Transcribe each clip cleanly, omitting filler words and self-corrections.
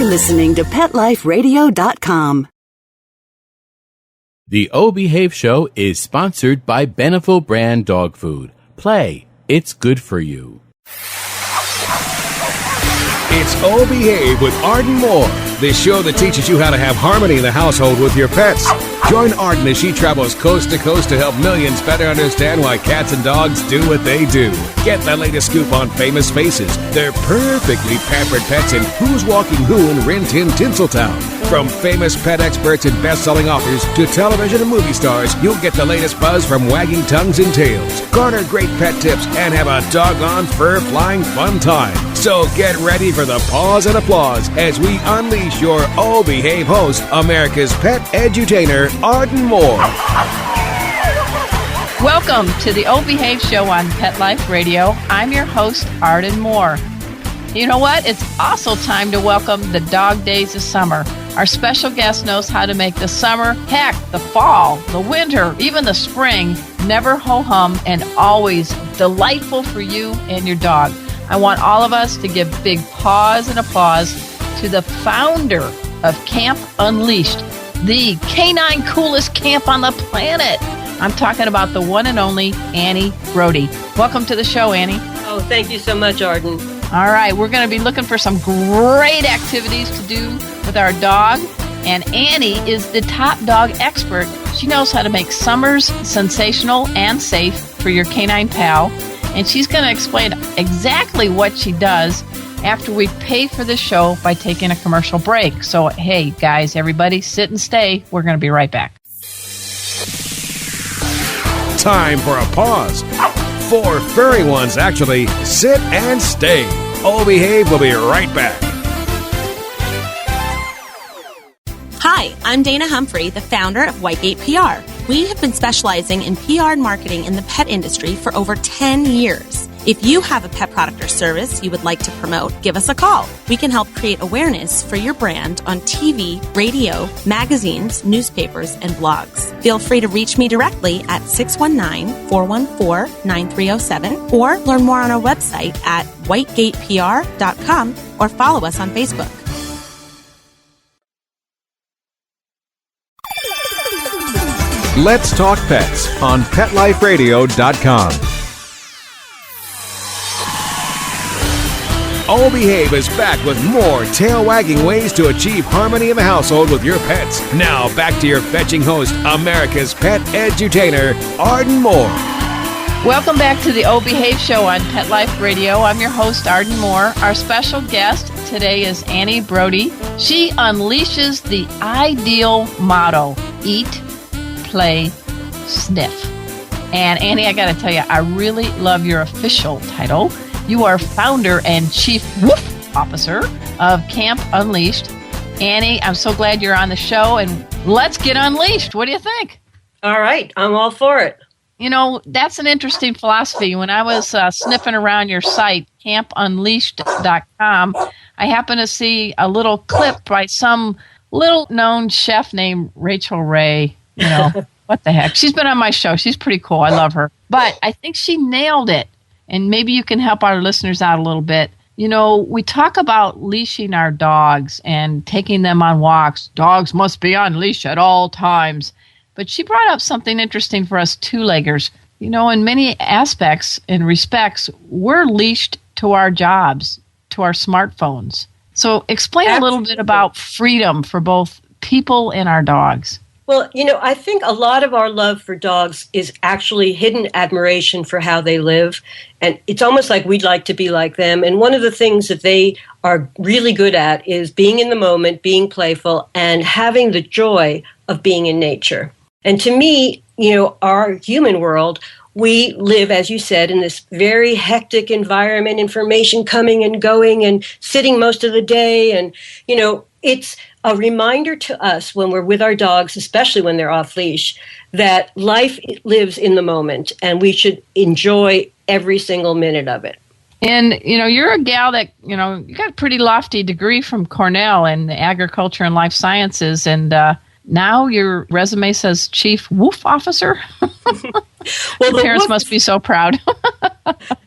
listening to PetLifeRadio.com. The O Behave Show is sponsored by Beneful Brand Dog Food. Play. It's good for you. It's O Behave with Arden Moore, the show that teaches you how to have harmony in the household with your pets. Join Arden as she travels coast to coast to help millions better understand why cats and dogs do what they do. Get the latest scoop on famous faces, their perfectly pampered pets, and who's walking who in Rin Tin Tinseltown. From famous pet experts and best-selling authors to television and movie stars, you'll get the latest buzz from wagging tongues and tails. Garner great pet tips and have a doggone fur-flying fun time. So get ready for the pause and applause as we unleash your O Behave host, America's pet edutainer, Arden Moore. Welcome to the O Behave Show on Pet Life Radio. I'm your host, Arden Moore. You know what? It's also time to welcome the dog days of summer. Our special guest knows how to make the summer, heck, the fall, the winter, even the spring, never ho-hum and always delightful for you and your dog. I want all of us to give big pause and applause to the founder of Camp Unleashed, the canine coolest camp on the planet. I'm talking about the one and only Annie Brody. Welcome to the show, Annie. Oh, thank you so much, Arden. All right, we're going to be looking for some great activities to do with our dog. And Annie is the top dog expert. She knows how to make summers sensational and safe for your canine pal. And she's going to explain exactly what she does after we pay for the show by taking a commercial break. So, hey, guys, everybody, sit and stay. We're going to be right back. Time for a pause. 4 furry ones, actually. Sit and stay. O Behave will be right back. Hi, I'm Dana Humphrey, the founder of Whitegate PR. We have been specializing in PR and marketing in the pet industry for over 10 years. If you have a pet product or service you would like to promote, give us a call. We can help create awareness for your brand on TV, radio, magazines, newspapers, and blogs. Feel free to reach me directly at 619-414-9307 or learn more on our website at whitegatepr.com or follow us on Facebook. Let's Talk Pets on PetLifeRadio.com. O Behave is back with more tail-wagging ways to achieve harmony in the household with your pets. Now, back to your fetching host, America's pet edutainer, Arden Moore. Welcome back to the O Behave Show on Pet Life Radio. I'm your host, Arden Moore. Our special guest today is Annie Brody. She unleashes the ideal motto, eat, play, sniff. And Annie, I got to tell you, I really love your official title. You are founder and chief Woof Officer of Camp Unleashed. Annie, I'm so glad you're on the show, and let's get unleashed. What do you think? All right, I'm all for it. You know, that's an interesting philosophy. When I was sniffing around your site, campunleashed.com, I happened to see a little clip by some little-known chef named Rachel Ray. You know, what the heck? She's been on my show. She's pretty cool. I love her. But I think she nailed it. And maybe you can help our listeners out a little bit. You know, we talk about leashing our dogs and taking them on walks. Dogs must be on leash at all times. But she brought up something interesting for us two-leggers. You know, in many aspects and respects, we're leashed to our jobs, to our smartphones. So explain a little bit about freedom for both people and our dogs. Well, you know, I think a lot of our love for dogs is actually hidden admiration for how they live. And it's almost like we'd like to be like them. And one of the things that they are really good at is being in the moment, being playful, and having the joy of being in nature. And to me, you know, our human world, we live, as you said, in this very hectic environment, information coming and going and sitting most of the day. And, you know, it's a reminder to us when we're with our dogs, especially when they're off leash, that life lives in the moment and we should enjoy every single minute of it. And, you know, you're a gal that, you know, you got a pretty lofty degree from Cornell in agriculture and life sciences. And now your resume says Chief Woof Officer. Well, your parents must be so proud.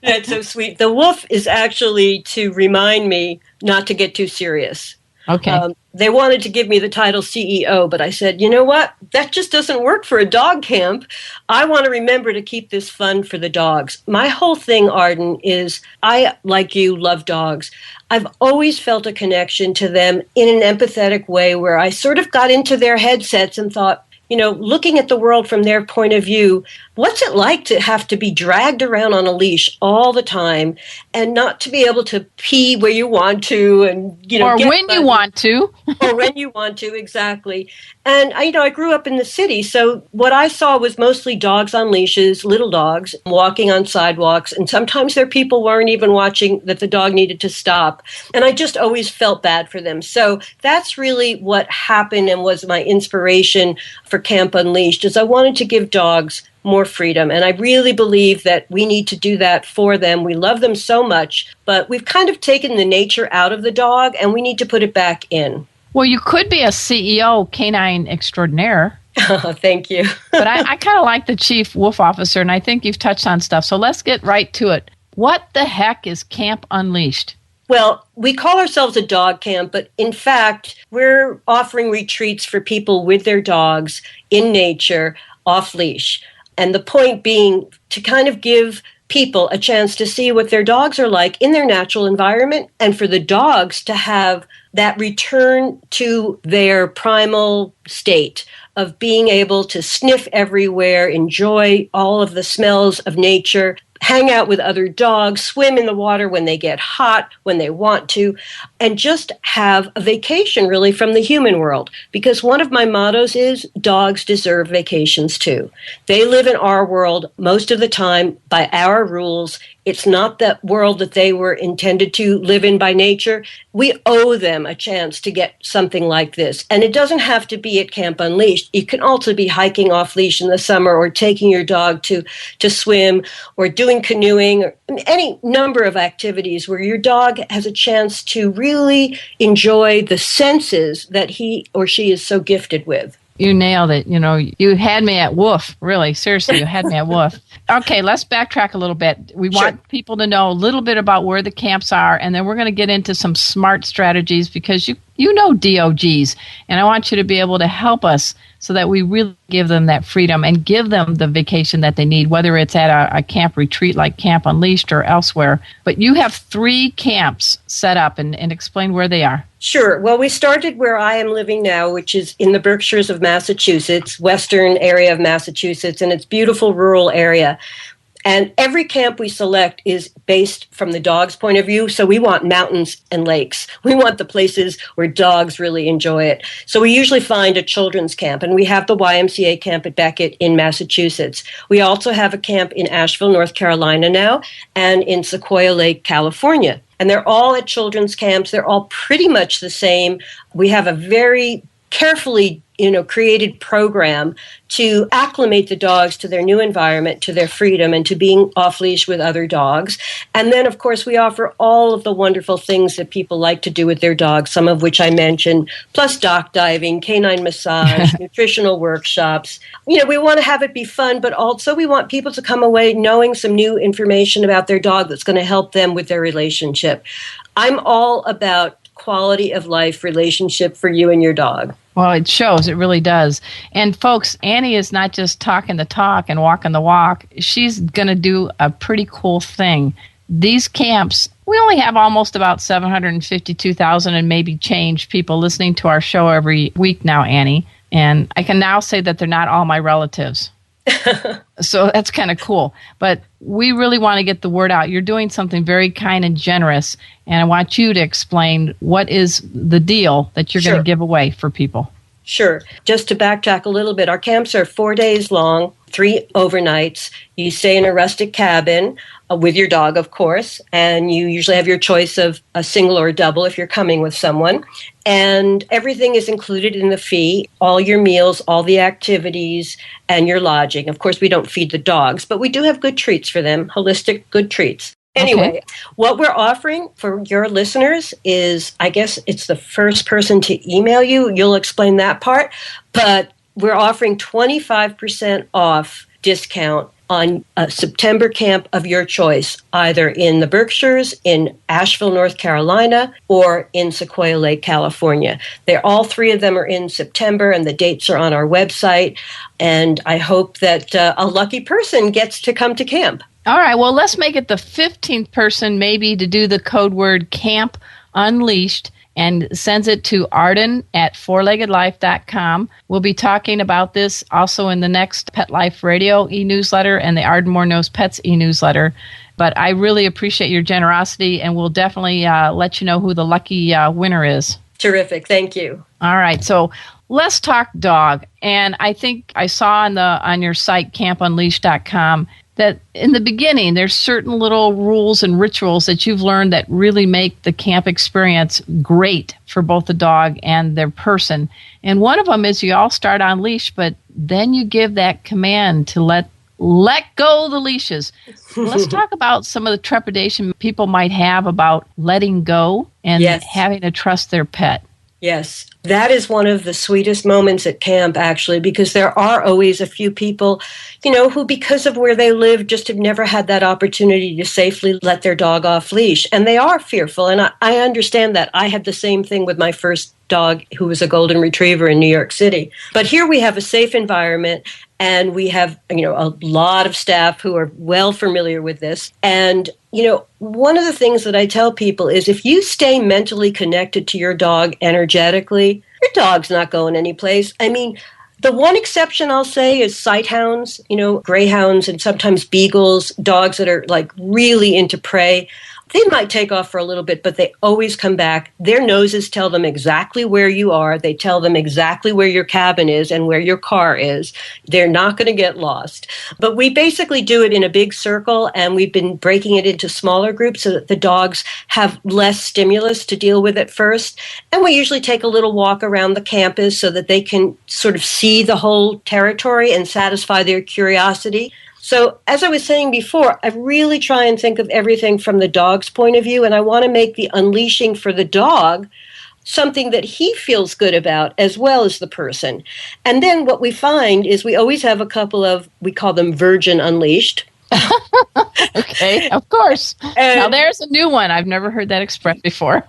That's so sweet. The woof is actually to remind me not to get too serious. Okay. They wanted to give me the title CEO, but I said, you know what? That just doesn't work for a dog camp. I want to remember to keep this fun for the dogs. My whole thing, Arden, is I, like you, love dogs. I've always felt a connection to them in an empathetic way where I sort of got into their headsets and thought, looking at the world from their point of view, what's it like to have to be dragged around on a leash all the time and not to be able to pee where you want to and, or when you want to. Or when you want to, exactly. And, I grew up in the city, so what I saw was mostly dogs on leashes, little dogs, walking on sidewalks, and sometimes their people weren't even watching that the dog needed to stop. And I just always felt bad for them. So that's really what happened and was my inspiration for Camp Unleashed, is I wanted to give dogs more freedom. And I really believe that we need to do that for them. We love them so much, but we've kind of taken the nature out of the dog and we need to put it back in. Well, you could be a CEO, canine extraordinaire. Oh, thank you. But I kind of like the chief Woof Officer, and I think you've touched on stuff. So let's get right to it. What the heck is Camp Unleashed? Well, we call ourselves a dog camp, but in fact, we're offering retreats for people with their dogs in nature, off leash. And the point being to kind of give people a chance to see what their dogs are like in their natural environment, and for the dogs to have that return to their primal state of being able to sniff everywhere, enjoy all of the smells of nature, hang out with other dogs, swim in the water when they get hot, when they want to, and just have a vacation really from the human world. Because one of my mottos is dogs deserve vacations too. They live in our world most of the time by our rules. It's not that world that they were intended to live in by nature. We owe them a chance to get something like this. And it doesn't have to be at Camp Unleashed. It can also be hiking off leash in the summer, or taking your dog to swim, or doing canoeing, or any number of activities where your dog has a chance to really enjoy the senses that he or she is so gifted with. You nailed it. You had me at woof. Really, seriously, you had me at woof. Okay, let's backtrack a little bit. We want people to know a little bit about where the camps are, and then we're going to get into some smart strategies, because you know DOGs, and I want you to be able to help us so that we really give them that freedom and give them the vacation that they need, whether it's at a camp retreat like Camp Unleashed or elsewhere. But you have 3 camps set up, and explain where they are. Sure. Well, we started where I am living now, which is in the Berkshires of Massachusetts, western area of Massachusetts, and it's beautiful rural area. And every camp we select is based from the dog's point of view. So we want mountains and lakes. We want the places where dogs really enjoy it. So we usually find a children's camp, and we have the YMCA camp at Beckett in Massachusetts. We also have a camp in Asheville, North Carolina now, and in Sequoia Lake, California. And they're all at children's camps. They're all pretty much the same. We have a very carefully created program to acclimate the dogs to their new environment, to their freedom, and to being off leash with other dogs. And then, of course, we offer all of the wonderful things that people like to do with their dogs, some of which I mentioned, plus dock diving, canine massage, nutritional workshops. We want to have it be fun, but also we want people to come away knowing some new information about their dog that's going to help them with their relationship. I'm all about quality of life relationship for you and your dog. Well, it shows. It really does. And folks, Annie is not just talking the talk and walking the walk. She's going to do a pretty cool thing. These camps, we only have almost about 752,000 and maybe change people listening to our show every week now, Annie. And I can now say that they're not all my relatives. So that's kind of cool. But we really want to get the word out. You're doing something very kind and generous, and I want you to explain what is the deal that you're going to give away for people. Sure. Just to backtrack a little bit, our camps are 4 days long, 3 overnights. You stay in a rustic cabin with your dog, of course, and you usually have your choice of a single or a double if you're coming with someone. And everything is included in the fee, all your meals, all the activities, and your lodging. Of course, we don't feed the dogs, but we do have good treats for them, holistic good treats. Anyway, What we're offering for your listeners is, I guess it's the first person to email you. You'll explain that part. But we're offering 25% off discount on a September camp of your choice, either in the Berkshires, in Asheville, North Carolina, or in Sequoia Lake, California. All three of them are in September, and the dates are on our website. And I hope that a lucky person gets to come to camp. All right, well, let's make it the 15th person maybe to do the code word Camp Unleashed and sends it to Arden at fourleggedlife.com. We'll be talking about this also in the next Pet Life Radio e-newsletter and the Arden More Knows Pets e-newsletter. But I really appreciate your generosity, and we'll definitely let you know who the lucky winner is. Terrific. Thank you. All right, so let's talk dog. And I think I saw on your site, campunleashed.com, that in the beginning, there's certain little rules and rituals that you've learned that really make the camp experience great for both the dog and their person. And one of them is you all start on leash, but then you give that command to let go the leashes. Let's talk about some of the trepidation people might have about letting go and having to trust their pet. Yes, that is one of the sweetest moments at camp, actually, because there are always a few people, who because of where they live just have never had that opportunity to safely let their dog off leash. And they are fearful. And I understand that. I had the same thing with my first dog, who was a golden retriever in New York City. But here we have a safe environment, and we have, a lot of staff who are well familiar with this. And one of the things that I tell people is if you stay mentally connected to your dog energetically, your dog's not going anyplace. I mean, the one exception I'll say is sighthounds, greyhounds and sometimes beagles, dogs that are like really into prey. They might take off for a little bit, but they always come back. Their noses tell them exactly where you are. They tell them exactly where your cabin is and where your car is. They're not going to get lost. But we basically do it in a big circle, and we've been breaking it into smaller groups so that the dogs have less stimulus to deal with at first. And we usually take a little walk around the campus so that they can sort of see the whole territory and satisfy their curiosity. So as I was saying before, I really try and think of everything from the dog's point of view, and I want to make the unleashing for the dog something that he feels good about as well as the person. And then what we find is we always have a couple of, we call them virgin unleashed. Okay, of course. Now there's a new one. I've never heard that expressed before.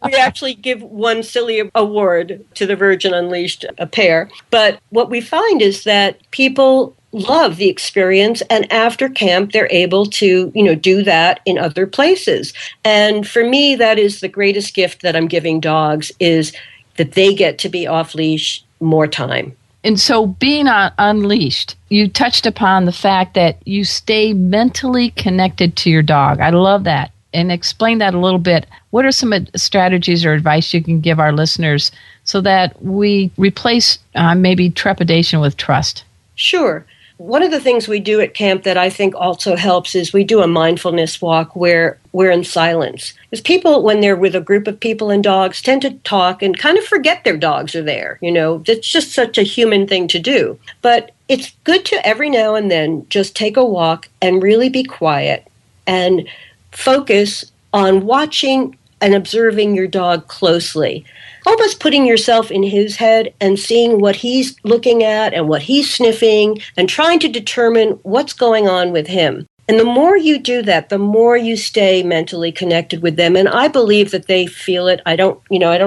We actually give one silly award to the Virgin Unleashed, a pair. But what we find is that people love the experience, and after camp they're able to do that in other places. And for me, that is the greatest gift that I'm giving dogs, is that they get to be off leash more time. And so being unleashed, you touched upon the fact that you stay mentally connected to your dog. I love that. And explain that a little bit. What are some strategies or advice you can give our listeners so that we replace maybe trepidation with trust? Sure. One of the things we do at camp that I think also helps is we do a mindfulness walk where we're in silence. Because people, when they're with a group of people and dogs, tend to talk and kind of forget their dogs are there. It's just such a human thing to do. But it's good to every now and then just take a walk and really be quiet and focus on watching and observing your dog closely. Almost putting yourself in his head and seeing what he's looking at and what he's sniffing and trying to determine what's going on with him. And the more you do that, the more you stay mentally connected with them. And I believe that they feel it. I don't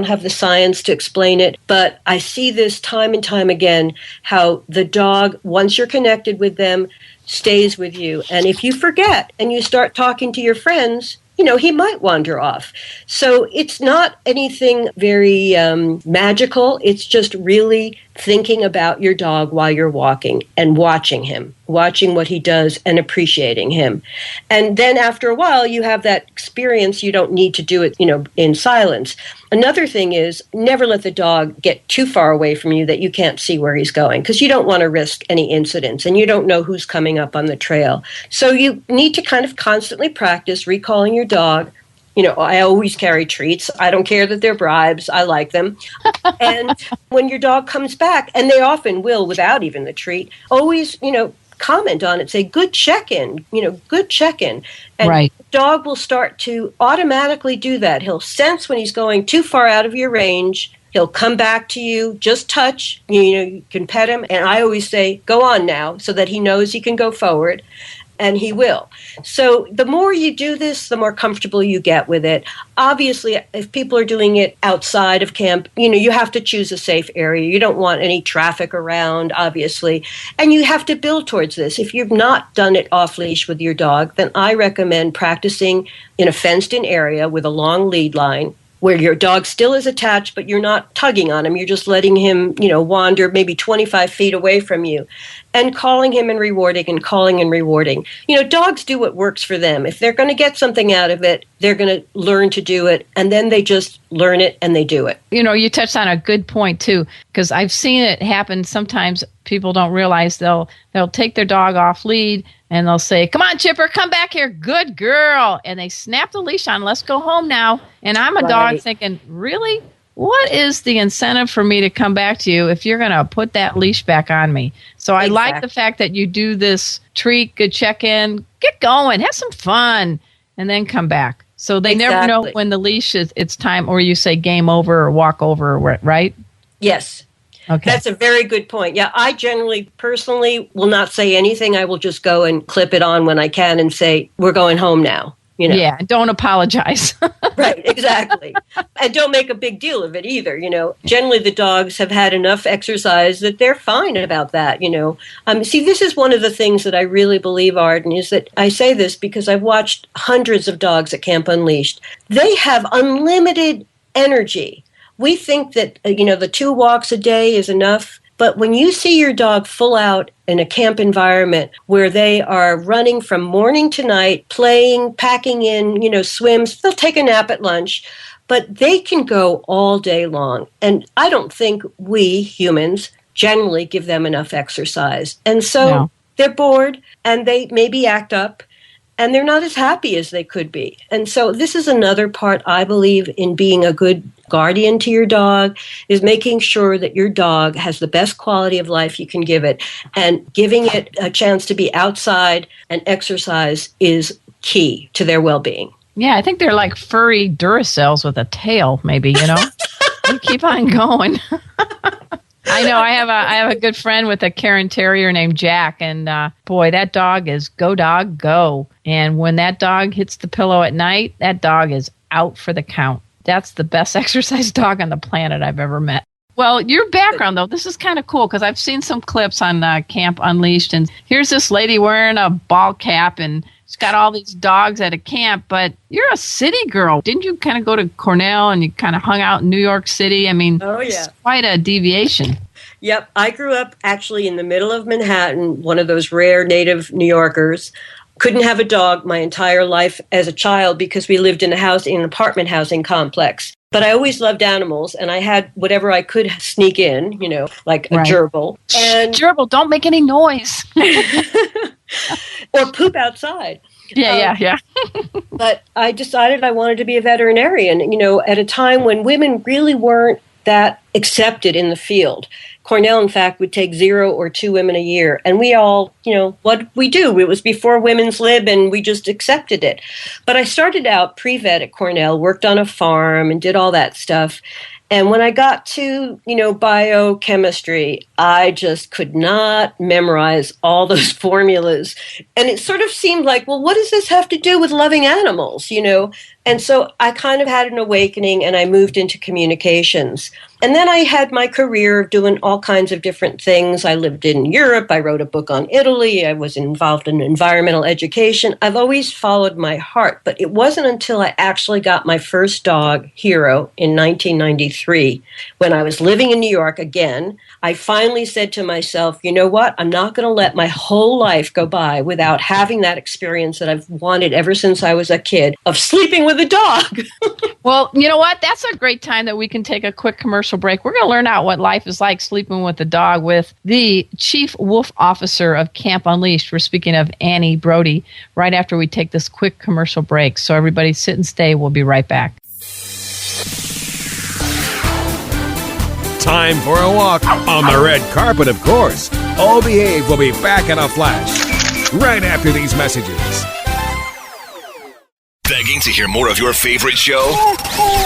have the science to explain it, but I see this time and time again, how the dog, once you're connected with them, stays with you. And if you forget and you start talking to your friends, he might wander off. So it's not anything very magical. It's just really thinking about your dog while you're walking and watching him, watching what he does and appreciating him. And then after a while, you have that experience. You don't need to do it, in silence. Another thing is never let the dog get too far away from you that you can't see where he's going, because you don't want to risk any incidents and you don't know who's coming up on the trail. So you need to kind of constantly practice recalling your dog. I always carry treats. I don't care that they're bribes. I like them. And when your dog comes back, and they often will without even the treat, always, comment on it. Say, good check-in, good check-in. And right. The dog will start to automatically do that. He'll sense when he's going too far out of your range, He'll come back to you, just touch, you can pet him. And I always say, go on now, so that he knows he can go forward. And he will. So the more you do this, the more comfortable you get with it. Obviously, if people are doing it outside of camp, you have to choose a safe area. You don't want any traffic around, obviously. And you have to build towards this. If you've not done it off-leash with your dog, then I recommend practicing in a fenced-in area with a long lead line, where your dog still is attached, but you're not tugging on him. You're just letting him, wander maybe 25 feet away from you, and calling him and rewarding and calling and rewarding. Dogs do what works for them. If they're going to get something out of it, they're going to learn to do it, and then they just learn it and they do it. You touched on a good point too, because I've seen it happen. Sometimes people don't realize they'll take their dog off lead and they'll say, "Come on, Chipper, come back here. Good girl." And they snap the leash on. Let's go home now. And I'm a dog thinking, really? What is the incentive for me to come back to you if you're going to put that leash back on me? So I like the fact that you do this treat, good check-in, get going, have some fun, and then come back. So they never know when the leash it's time, or you say game over or walk over, right? Yes. Okay. That's a very good point. Yeah, I generally, personally, will not say anything. I will just go and clip it on when I can and say, we're going home now. Yeah, don't apologize. Right, exactly. And don't make a big deal of it either. Generally the dogs have had enough exercise that they're fine about that. See, this is one of the things that I really believe, Arden, is that I say this because I've watched hundreds of dogs at Camp Unleashed. They have unlimited energy. We think that, the 2 walks a day is enough. But when you see your dog full out in a camp environment where they are running from morning to night, playing, packing in, swims, they'll take a nap at lunch, but they can go all day long. And I don't think we humans generally give them enough exercise. And so they're bored and they maybe act up and they're not as happy as they could be. And so this is another part, I believe, in being a good guardian to your dog, is making sure that your dog has the best quality of life you can give it. And giving it a chance to be outside and exercise is key to their well-being. Yeah, I think they're like furry Duracells with a tail, maybe, You keep on going. I know. I have a good friend with a Cairn Terrier named Jack, and boy, that dog is go dog go. And when that dog hits the pillow at night, that dog is out for the count. That's the best exercise dog on the planet I've ever met. Well, your background, though, this is kind of cool because I've seen some clips on Camp Unleashed, and here's this lady wearing a ball cap, and she's got all these dogs at a camp, but you're a city girl. Didn't you kind of go to Cornell and you kind of hung out in New York City? I mean, It's quite a deviation. Yep. I grew up actually in the middle of Manhattan, one of those rare native New Yorkers. Couldn't have a dog my entire life as a child because we lived in an apartment housing complex. But I always loved animals, and I had whatever I could sneak in, like a gerbil. And gerbil, don't make any noise. Or poop outside. Yeah. But I decided I wanted to be a veterinarian, at a time when women really weren't that accepted in the field. Cornell, in fact, would take 0 or 2 women a year. And we all, what we do? It was before women's lib, and we just accepted it. But I started out pre-vet at Cornell, worked on a farm, and did all that stuff. And when I got to, biochemistry, I just could not memorize all those formulas. And it sort of seemed like, well, what does this have to do with loving animals, And so I kind of had an awakening, and I moved into communications. And then I had my career of doing all kinds of different things. I lived in Europe. I wrote a book on Italy. I was involved in environmental education. I've always followed my heart, but it wasn't until I actually got my first dog, Hero, in 1993, when I was living in New York again. I finally said to myself, you know what? I'm not going to let my whole life go by without having that experience that I've wanted ever since I was a kid of sleeping with a dog. Well, you know what? That's a great time that we can take a quick commercial break. We're going to learn out what life is like sleeping with a dog with the Chief Woof Officer of Camp Unleashed. We're speaking of Annie Brody right after we take this quick commercial break. So everybody sit and stay. We'll be right back. Time for a walk on the red carpet, of course. All Behave will be back in a flash right after these messages. Begging to hear more of your favorite show?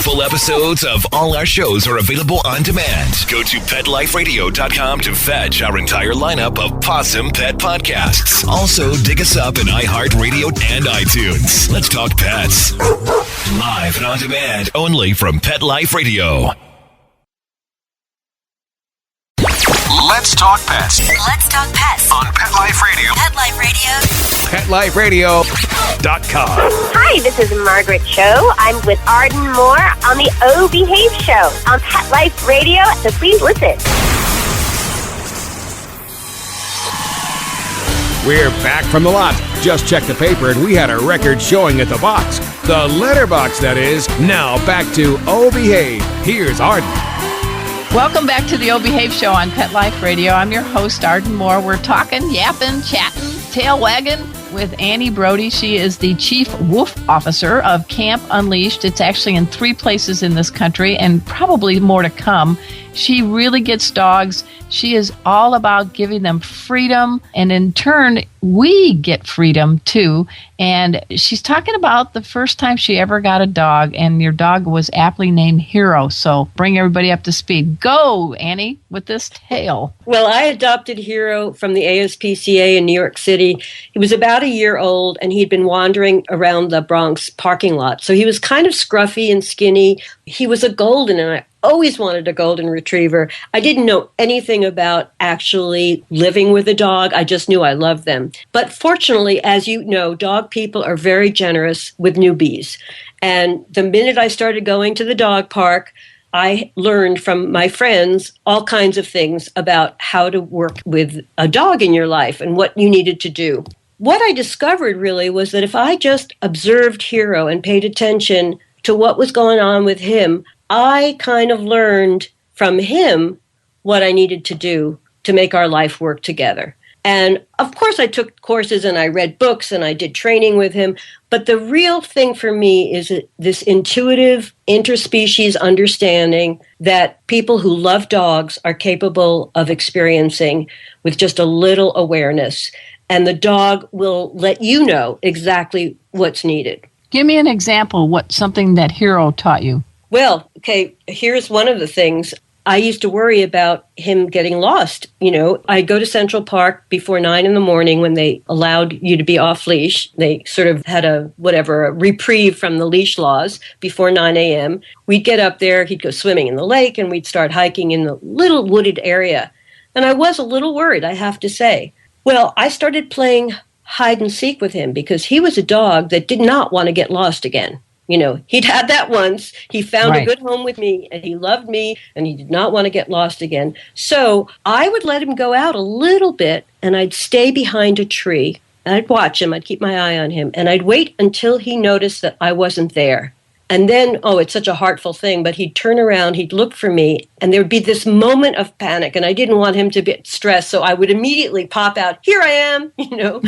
Full episodes of all our shows are available on demand. Go to PetLifeRadio.com to fetch our entire lineup of Possum Pet podcasts. Also, dig us up in iHeartRadio and iTunes. Let's talk pets. Live and on demand, only from Pet Life Radio. Let's talk pets Let's talk pets on Pet Life Radio. Pet Life Radio. PetLifeRadio.com. Hi, this is Margaret Cho. I'm with Arden Moore on the O Behave Show on Pet Life Radio, so please listen. We're back from the lot. Just checked the paper and we had a record showing at the box. The letterbox, that is. Now back to O Behave. Here's Arden. Welcome back to the O Behave Show on Pet Life Radio. I'm your host, Arden Moore. We're talking, yapping, chatting, tail wagging with Annie Brody. She is the Chief Woof Officer of Camp Unleashed. It's actually in 3 places in this country and probably more to come. She really gets dogs. She is all about giving them freedom, and in turn, we get freedom too. And she's talking about the first time she ever got a dog, and your dog was aptly named Hero. So bring everybody up to speed. Go, Annie, with this tale. Well, I adopted Hero from the ASPCA in New York City. He was about a year old, and he'd been wandering around the Bronx parking lot. So he was kind of scruffy and skinny. He was a golden, and I always wanted a golden retriever. I didn't know anything about actually living with a dog. I just knew I loved them. But fortunately, as you know, dog people are very generous with newbies. And the minute I started going to the dog park, I learned from my friends all kinds of things about how to work with a dog in your life and what you needed to do. What I discovered really was that if I just observed Hero and paid attention to what was going on with him, I kind of learned from him what I needed to do to make our life work together. And of course, I took courses and I read books and I did training with him. But the real thing for me is this intuitive interspecies understanding that people who love dogs are capable of experiencing with just a little awareness. And the dog will let you know exactly what's needed. Give me an example, something that Hero taught you. Well, okay, here's one of the things. I used to worry about him getting lost. You know, I'd go to Central Park before 9 in the morning when they allowed you to be off leash. They sort of had a reprieve from the leash laws before 9 a.m. We'd get up there, he'd go swimming in the lake, and we'd start hiking in the little wooded area. And I was a little worried, I have to say. Well, I started playing hide and seek with him because he was a dog that did not want to get lost again. You know, he'd had that once. He found a good home with me, and he loved me, and he did not want to get lost again. So I would let him go out a little bit, and I'd stay behind a tree. And I'd watch him. I'd keep my eye on him. And I'd wait until he noticed that I wasn't there. And then, it's such a heartful thing, but he'd turn around, he'd look for me, and there would be this moment of panic, and I didn't want him to get stressed, so I would immediately pop out, here I am, you know.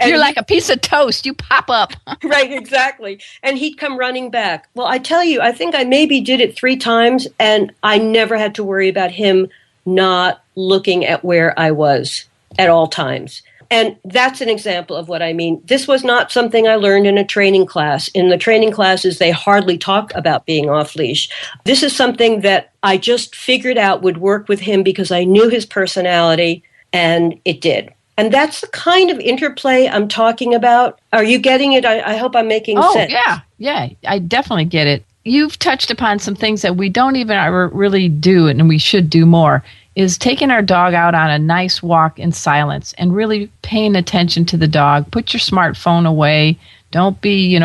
You're like a piece of toast. You pop up. Right, exactly. And he'd come running back. Well, I tell you, I think I maybe did it 3 times, and I never had to worry about him not looking at where I was at all times. And that's an example of what I mean. This was not something I learned in a training class. In the training classes, they hardly talk about being off leash. This is something that I just figured out would work with him because I knew his personality, and it did. And that's the kind of interplay I'm talking about. Are you getting it? I hope I'm making sense. Oh, yeah. I definitely get it. You've touched upon some things that we don't even really do, and we should do more, is taking our dog out on a nice walk in silence and really paying attention to the dog. Put your smartphone away. Don't be,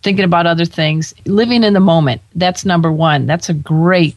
thinking about other things. Living in the moment. That's number one. That's a great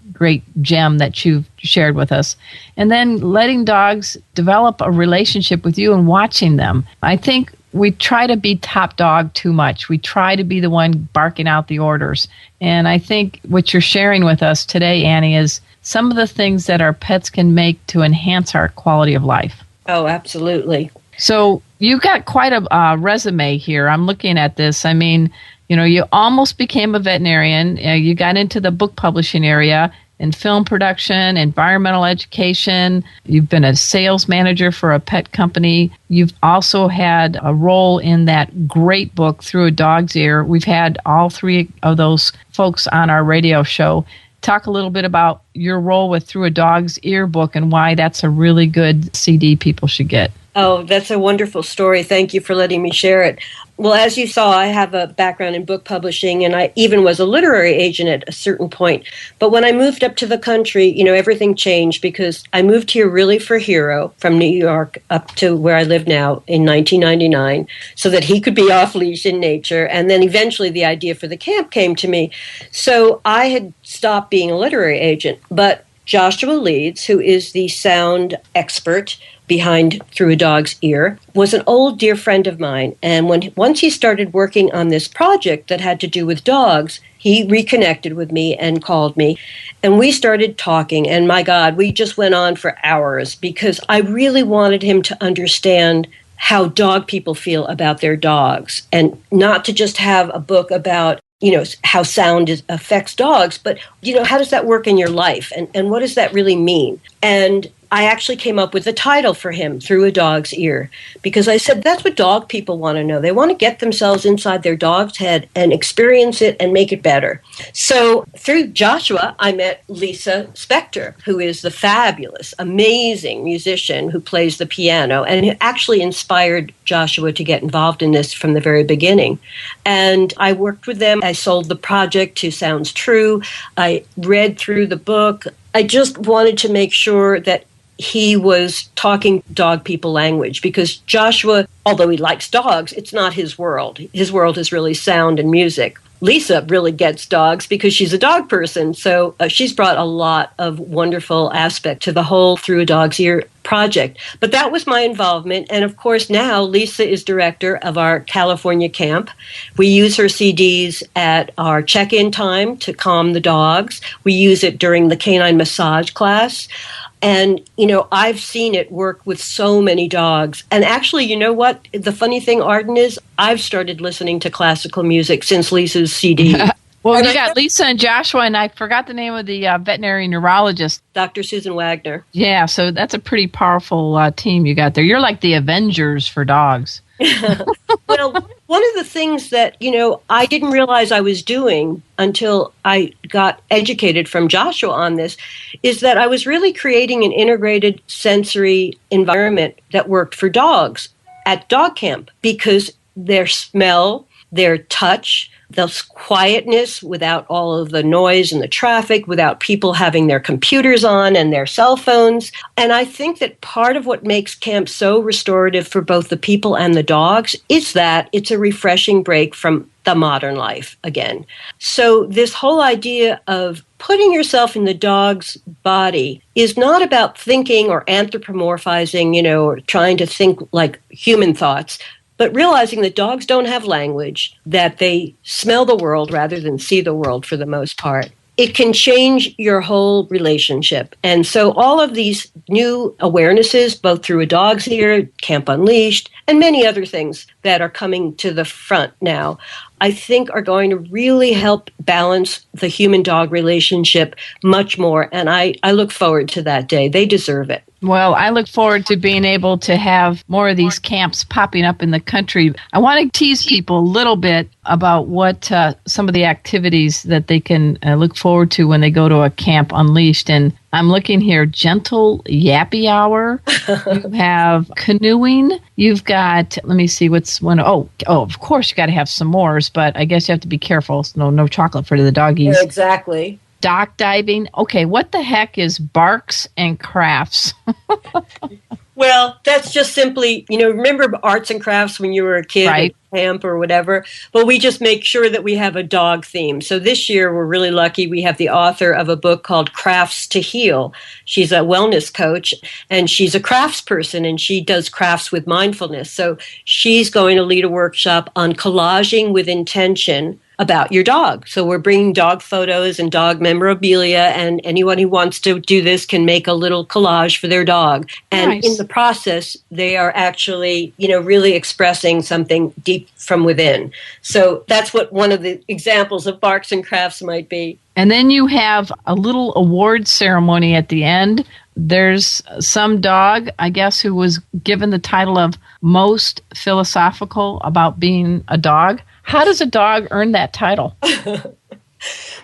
gem that you've shared with us. And then letting dogs develop a relationship with you and watching them. I think we try to be top dog too much. We try to be the one barking out the orders. And I think what you're sharing with us today, Annie, is some of the things that our pets can make to enhance our quality of life. Oh, absolutely. So you've got quite a resume here. I'm looking at this. I mean, you almost became a veterinarian. You got into the book publishing area. in film production, environmental education. You've been a sales manager for a pet company. You've also had a role in that great book, Through a Dog's Ear. We've had all three of those folks on our radio show. Talk a little bit about your role with Through a Dog's Ear book and why that's a really good CD people should get. Oh, that's a wonderful story. Thank you for letting me share it. Well, as you saw, I have a background in book publishing, and I even was a literary agent at a certain point. But when I moved up to the country, everything changed because I moved here really for Hero from New York up to where I live now in 1999 so that he could be off leash in nature. And then eventually the idea for the camp came to me. So I had stopped being a literary agent, but Joshua Leeds, who is the sound expert behind Through a Dog's Ear, was an old dear friend of mine. And once he started working on this project that had to do with dogs, he reconnected with me and called me. And we started talking. And my God, we just went on for hours because I really wanted him to understand how dog people feel about their dogs and not to just have a book about how sound affects dogs, but, how does that work in your life? And what does that really mean? And I actually came up with a title for him, Through a Dog's Ear, because I said that's what dog people want to know. They want to get themselves inside their dog's head and experience it and make it better. So through Joshua, I met Lisa Spector, who is the fabulous, amazing musician who plays the piano and who actually inspired Joshua to get involved in this from the very beginning. And I worked with them. I sold the project to Sounds True. I read through the book. I just wanted to make sure that he was talking dog people language because Joshua, although he likes dogs, it's not his world. His world is really sound and music. Lisa really gets dogs because she's a dog person. So she's brought a lot of wonderful aspect to the whole Through a Dog's Ear project. But that was my involvement. And of course, now Lisa is director of our California camp. We use her CDs at our check-in time to calm the dogs. We use it during the canine massage class. And, I've seen it work with so many dogs. And actually, you know what? The funny thing, Arden, is I've started listening to classical music since Lisa's CD. Well, you got Lisa and Joshua, and I forgot the name of the veterinary neurologist. Dr. Susan Wagner. Yeah, so that's a pretty powerful team you got there. You're like the Avengers for dogs. Well, one of the things that, I didn't realize I was doing until I got educated from Joshua on this is that I was really creating an integrated sensory environment that worked for dogs at dog camp because their smell, their touch, the quietness without all of the noise and the traffic, without people having their computers on and their cell phones. And I think that part of what makes camp so restorative for both the people and the dogs is that it's a refreshing break from the modern life again. So this whole idea of putting yourself in the dog's body is not about thinking or anthropomorphizing, or trying to think like human thoughts, but realizing that dogs don't have language, that they smell the world rather than see the world for the most part. It can change your whole relationship. And so all of these new awarenesses, both Through a Dog's Ear, Camp Unleashed, and many other things that are coming to the front now, I think are going to really help balance the human-dog relationship much more. And I look forward to that day. They deserve it. Well, I look forward to being able to have more of these camps popping up in the country. I want to tease people a little bit about what some of the activities that they can look forward to when they go to a Camp Unleashed. And I'm looking here, gentle yappy hour. You have canoeing. You've got, let me see, what's one? Oh, of course, you got to have s'mores, but I guess you have to be careful. No chocolate for the doggies. Yeah, exactly. Dock diving. Okay, what the heck is barks and crafts? Well, that's just simply, remember arts and crafts when you were a kid right. at camp or whatever? Well, we just make sure that we have a dog theme. So this year, we're really lucky. We have the author of a book called Crafts to Heal. She's a wellness coach, and she's a crafts person, and she does crafts with mindfulness. So she's going to lead a workshop on collaging with intention about your dog. So we're bringing dog photos and dog memorabilia, and anyone who wants to do this can make a little collage for their dog. And nice. In the process, they are actually, really expressing something deep from within. So that's what one of the examples of barks and crafts might be. And then you have a little award ceremony at the end. There's some dog, I guess, who was given the title of most philosophical about being a dog. How does a dog earn that title?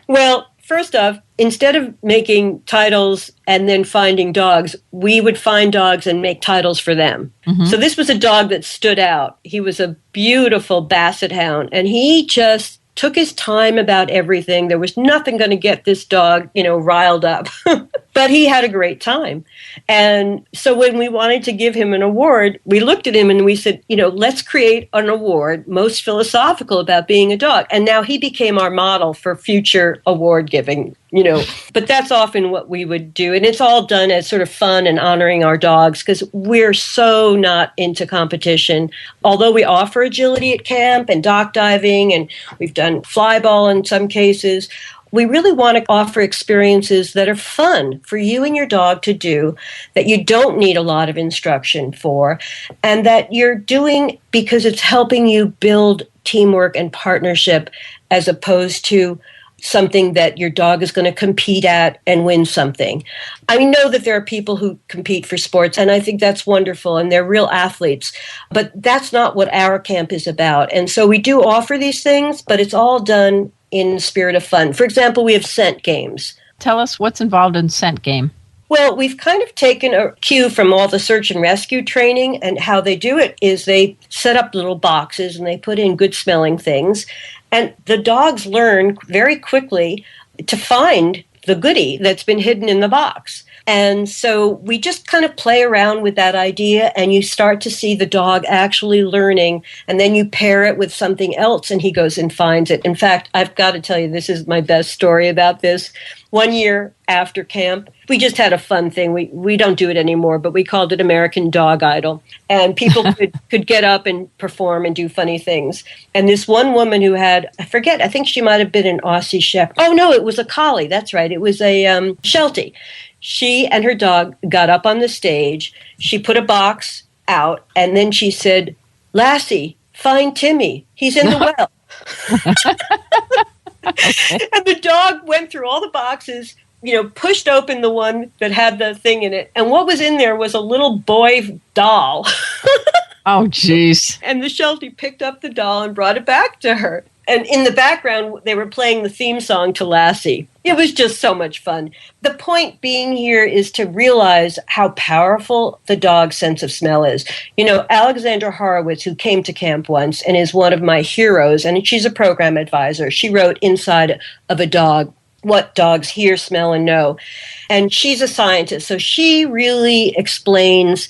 Well, first off, instead of making titles and then finding dogs, we would find dogs and make titles for them. Mm-hmm. So this was a dog that stood out. He was a beautiful basset hound, and he just took his time about everything. There was nothing going to get this dog, riled up. But he had a great time. And so when we wanted to give him an award, we looked at him and we said, let's create an award most philosophical about being a dog. And now he became our model for future award giving, But that's often what we would do. And it's all done as sort of fun and honoring our dogs because we're so not into competition. Although we offer agility at camp and dock diving, and we've done flyball in some cases, we really want to offer experiences that are fun for you and your dog to do, that you don't need a lot of instruction for, and that you're doing because it's helping you build teamwork and partnership as opposed to something that your dog is going to compete at and win something. I know that there are people who compete for sports, and I think that's wonderful, and they're real athletes, but that's not what our camp is about. And so we do offer these things, but it's all done in the spirit of fun. For example, we have scent games. Tell us what's involved in scent game. Well, we've kind of taken a cue from all the search and rescue training, and how they do it is they set up little boxes and they put in good smelling things. And the dogs learn very quickly to find the goodie that's been hidden in the box. And so we just kind of play around with that idea, and you start to see the dog actually learning, and then you pair it with something else and he goes and finds it. In fact, I've got to tell you, this is my best story about this. One year after camp, we just had a fun thing. We don't do it anymore, but we called it American Dog Idol. And people could get up and perform and do funny things. And this one woman who had, I think she might have been an Aussie Shepherd. Oh, no, it was a collie. That's right. It was a Sheltie. She and her dog got up on the stage. She put a box out, and then she said, "Lassie, find Timmy. He's in the well." And the dog went through all the boxes, pushed open the one that had the thing in it. And what was in there was a little boy doll. Oh, jeez. And the Sheltie picked up the doll and brought it back to her. And in the background, they were playing the theme song to Lassie. It was just so much fun. The point being here is to realize how powerful the dog's sense of smell is. Alexandra Horowitz, who came to camp once and is one of my heroes, and she's a program advisor, she wrote Inside of a Dog, What Dogs Hear, Smell, and Know. And she's a scientist, so she really explains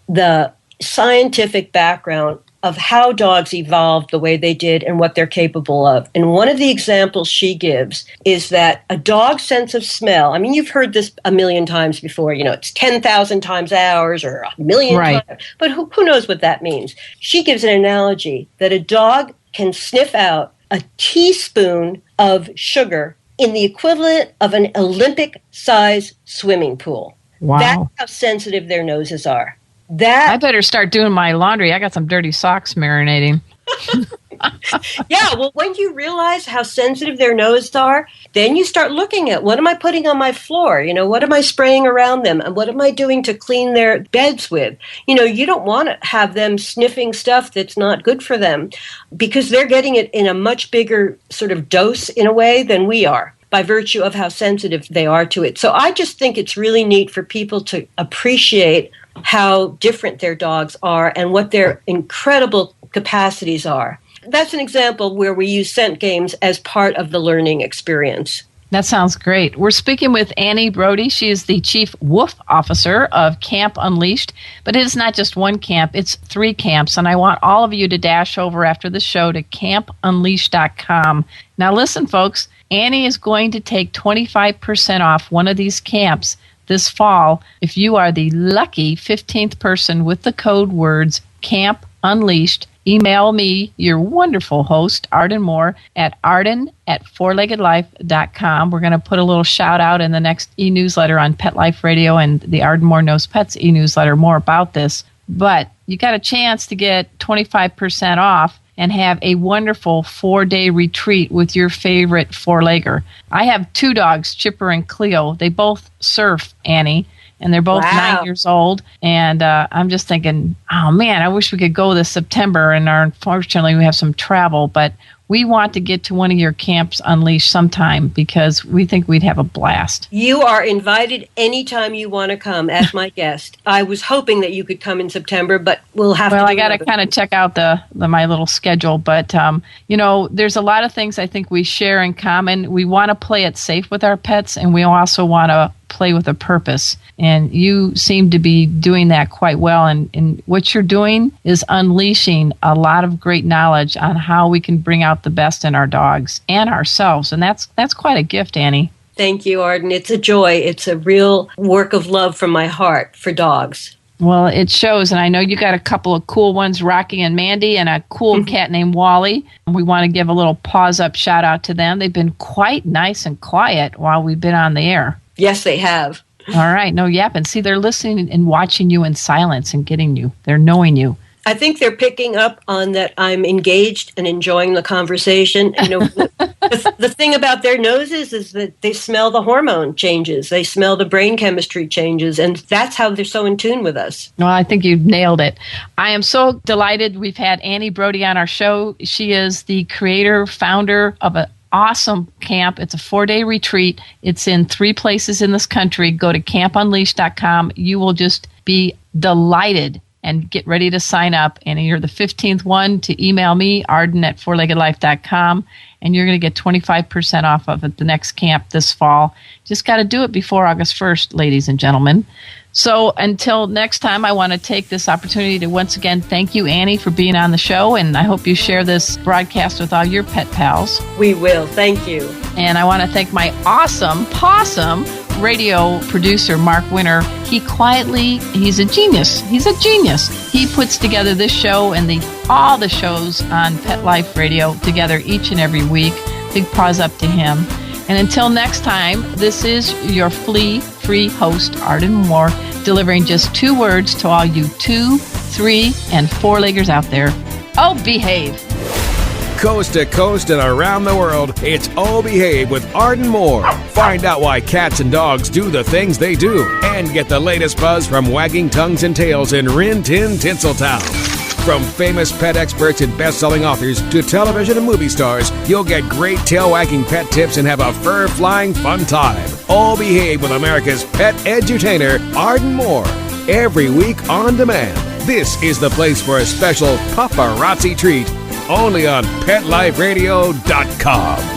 the scientific background of how dogs evolved the way they did and what they're capable of. And one of the examples she gives is that a dog's sense of smell, you've heard this a million times before, it's 10,000 times ours or a million times, but who knows what that means? She gives an analogy that a dog can sniff out a teaspoon of sugar in the equivalent of an Olympic-size swimming pool. Wow. That's how sensitive their noses are. I better start doing my laundry. I got some dirty socks marinating. Yeah, well, when you realize how sensitive their noses are, then you start looking at, what am I putting on my floor? What am I spraying around them? And what am I doing to clean their beds with? You don't want to have them sniffing stuff that's not good for them, because they're getting it in a much bigger sort of dose in a way than we are, by virtue of how sensitive they are to it. So I just think it's really neat for people to appreciate how different their dogs are and what their incredible capacities are. That's an example where we use scent games as part of the learning experience. That sounds great. We're speaking with Annie Brody. She is the Chief Woof Officer of Camp Unleashed. But it is not just one camp, it's 3 camps. And I want all of you to dash over after the show to campunleashed.com. Now listen, folks, Annie is going to take 25% off one of these camps this fall if you are the lucky 15th person with the code words Camp Unleashed. Email me, your wonderful host, Arden Moore, at arden@fourleggedlife.com. We're going to put a little shout out in the next e-newsletter on Pet Life Radio and the Arden Moore Knows Pets e-newsletter more about this. But you got a chance to get 25% off and have a wonderful 4-day retreat with your favorite four-legger. I have 2 dogs, Chipper and Cleo. They both surf, Annie, and they're both 9 years old. And I'm just thinking, oh, man, I wish we could go this September. And unfortunately, we have some travel. But we want to get to one of your camps Unleashed sometime because we think we'd have a blast. You are invited anytime you want to come as my guest. I was hoping that you could come in September, but we'll have to. Well, I got to kind of check out my little schedule. But, there's a lot of things I think we share in common. We want to play it safe with our pets, and we also want to play with a purpose. And you seem to be doing that quite well. And what you're doing is unleashing a lot of great knowledge on how we can bring out the best in our dogs and ourselves. And that's quite a gift, Annie. Thank you, Arden. It's a joy. It's a real work of love from my heart for dogs. Well, it shows, and I know you got a couple of cool ones, Rocky and Mandy, and a cool cat named Wally. We want to give a little pause-up shout-out to them. They've been quite nice and quiet while we've been on the air. Yes, they have. All right. No yapping. See, they're listening and watching you in silence and getting you. They're knowing you. I think they're picking up on that I'm engaged and enjoying the conversation. The thing about their noses is that they smell the hormone changes. They smell the brain chemistry changes, and that's how they're so in tune with us. Well, I think you've nailed it. I am so delighted we've had Annie Brody on our show. She is the creator, founder of an awesome camp. It's a 4-day retreat. It's in 3 places in this country. Go to campunleashed.com. You will just be delighted and get ready to sign up. And you're the 15th one to email me, arden@fourleggedlife.com, and you're going to get 25% off of it the next camp this fall. Just got to do it before August 1st, ladies and gentlemen. So until next time, I want to take this opportunity to once again thank you, Annie, for being on the show, and I hope you share this broadcast with all your pet pals. We will. Thank you. And I want to thank my awesome possum radio producer, Mark Winter. He's a genius. He puts together this show and all the shows on Pet Life Radio together each and every week. Big paws up to him. And until next time, this is your flea-free host, Arden Moore, delivering just 2 words to all you 2, 3, and 4-leggers out there. Oh, behave. Coast to coast and around the world, it's Oh Behave with Arden Moore. Find out why cats and dogs do the things they do and get the latest buzz from wagging tongues and tails in Rin Tin Tinseltown. From famous pet experts and best-selling authors to television and movie stars, you'll get great tail-wagging pet tips and have a fur-flying fun time. All Behave with America's pet edutainer, Arden Moore. Every week on demand. This is the place for a special paparazzi treat. Only on PetLifeRadio.com.